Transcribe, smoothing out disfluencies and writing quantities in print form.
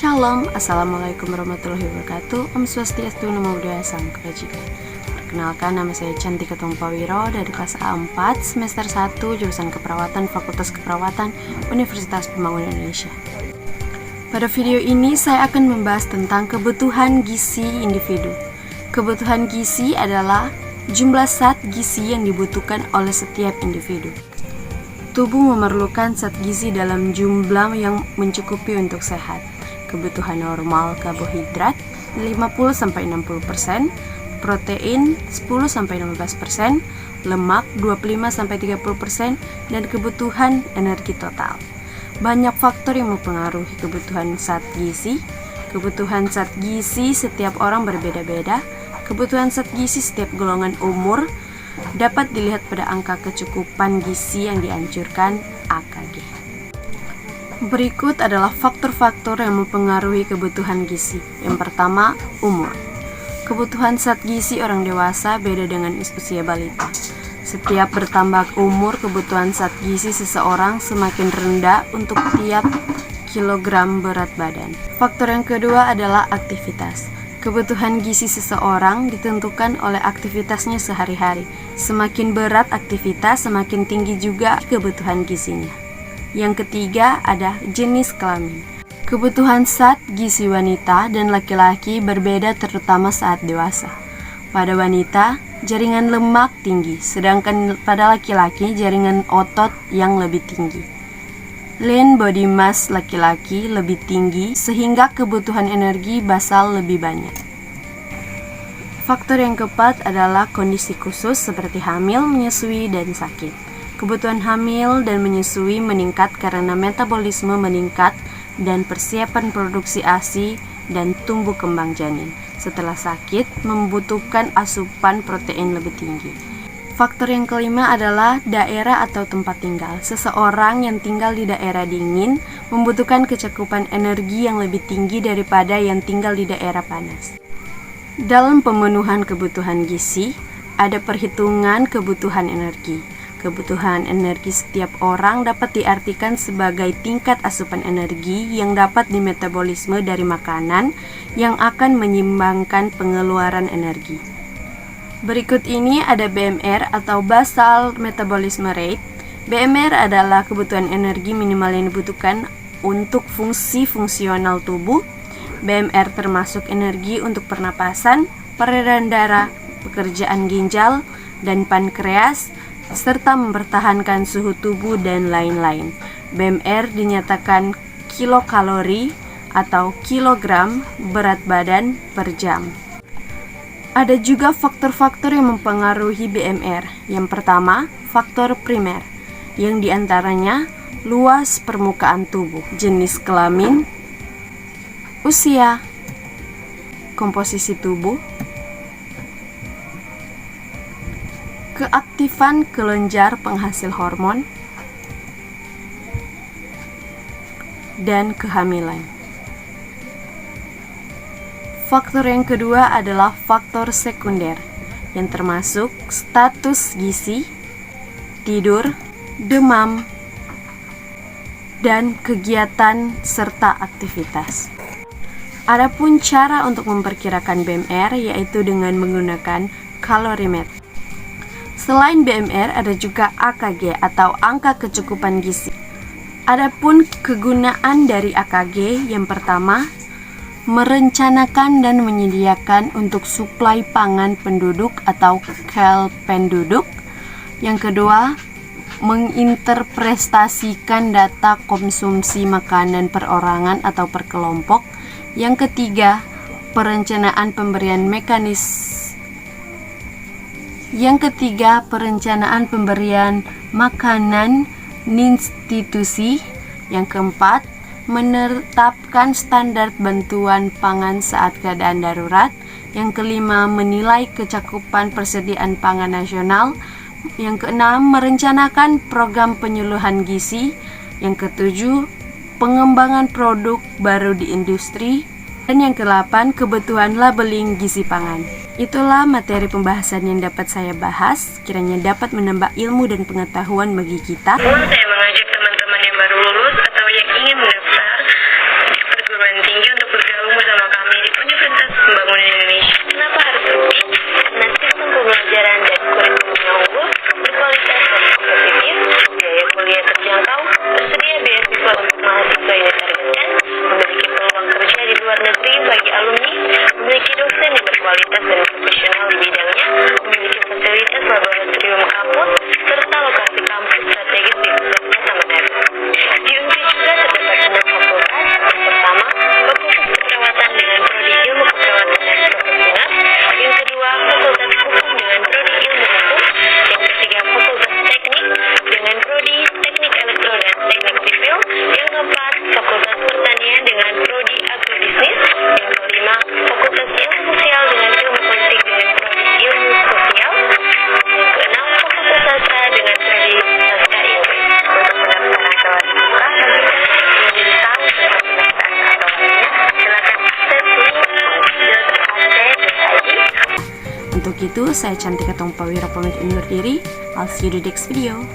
Shalom, Assalamualaikum warahmatullahi wabarakatuh. Om Swastiastu, Namo Buddhaya, Salam Kebajikan. Perkenalkan, nama saya Cantika Tumpawiro dari kelas A4 semester 1 jurusan Keperawatan Fakultas Keperawatan Universitas Pembangunan Indonesia. Pada video ini saya akan membahas tentang kebutuhan gizi individu. Kebutuhan gizi adalah jumlah zat gizi yang dibutuhkan oleh setiap individu. Tubuh memerlukan zat gizi dalam jumlah yang mencukupi untuk sehat. Kebutuhan normal karbohidrat 50-60%, protein 10-15%, lemak 25-30%, dan kebutuhan energi total. Banyak faktor yang mempengaruhi kebutuhan zat gizi. Kebutuhan zat gizi setiap orang berbeda-beda. Kebutuhan zat gizi setiap golongan umur dapat dilihat pada angka kecukupan gizi yang dianjurkan AKG. Berikut adalah faktor-faktor yang mempengaruhi kebutuhan gizi. Yang pertama, umur. Kebutuhan zat gizi orang dewasa beda dengan usia balita. Setiap bertambah umur, kebutuhan zat gizi seseorang semakin rendah untuk tiap kilogram berat badan. Faktor yang kedua adalah aktivitas. Kebutuhan gizi seseorang ditentukan oleh aktivitasnya sehari-hari. Semakin berat aktivitas, semakin tinggi juga kebutuhan gizinya. Yang ketiga ada jenis kelamin. Kebutuhan zat gizi wanita dan laki-laki berbeda terutama saat dewasa. Pada wanita, jaringan lemak tinggi, sedangkan pada laki-laki jaringan otot yang lebih tinggi. Lean body mass laki-laki lebih tinggi sehingga kebutuhan energi basal lebih banyak. Faktor yang keempat adalah kondisi khusus seperti hamil, menyusui, dan sakit. Kebutuhan hamil dan menyusui meningkat karena metabolisme meningkat dan persiapan produksi ASI dan tumbuh kembang janin. Setelah sakit, membutuhkan asupan protein lebih tinggi. Faktor yang kelima adalah daerah atau tempat tinggal. Seseorang yang tinggal di daerah dingin membutuhkan kecakupan energi yang lebih tinggi daripada yang tinggal di daerah panas. Dalam pemenuhan kebutuhan gizi, ada perhitungan kebutuhan energi. Kebutuhan energi setiap orang dapat diartikan sebagai tingkat asupan energi yang dapat dimetabolisme dari makanan yang akan menyimbangkan pengeluaran energi. Berikut ini ada BMR atau Basal Metabolism Rate. BMR adalah kebutuhan energi minimal yang dibutuhkan untuk fungsi fungsional tubuh. BMR termasuk energi untuk pernapasan, peredaran darah, pekerjaan ginjal, dan pankreas, serta mempertahankan suhu tubuh dan lain-lain. BMR dinyatakan kilokalori atau kilogram berat badan per jam. Ada juga faktor-faktor yang mempengaruhi BMR. Yang pertama, faktor primer, yang diantaranya luas permukaan tubuh, jenis kelamin, usia, komposisi tubuh, keaktifan kelenjar penghasil hormon, dan kehamilan. Faktor yang kedua adalah faktor sekunder, yang termasuk status gizi, tidur, demam, dan kegiatan serta aktivitas. Adapun cara untuk memperkirakan BMR yaitu dengan menggunakan kalorimeter. Selain BMR, ada juga AKG atau angka kecukupan gizi. Adapun kegunaan dari AKG, yang pertama, merencanakan dan menyediakan untuk suplai pangan penduduk atau KEL penduduk. Yang kedua, menginterpretasikan data konsumsi makanan perorangan atau per kelompok. Yang ketiga, perencanaan pemberian makanan institusi. Yang keempat, menetapkan standar bantuan pangan saat keadaan darurat. Yang kelima, menilai kecakupan persediaan pangan nasional. Yang keenam, merencanakan program penyuluhan gizi. Yang ketujuh, pengembangan produk baru di industri. Dan yang ke-8, kebutuhan labeling gizi pangan. Itulah materi pembahasan yang dapat saya bahas, kiranya dapat menambah ilmu dan pengetahuan bagi kita. Saya mengajak teman-teman yang baru lulus atau yang ingin mendaftar perguruan tinggi Untuk itu, saya Cantika Tongpawira pamit undur diri. I'll see you di next video.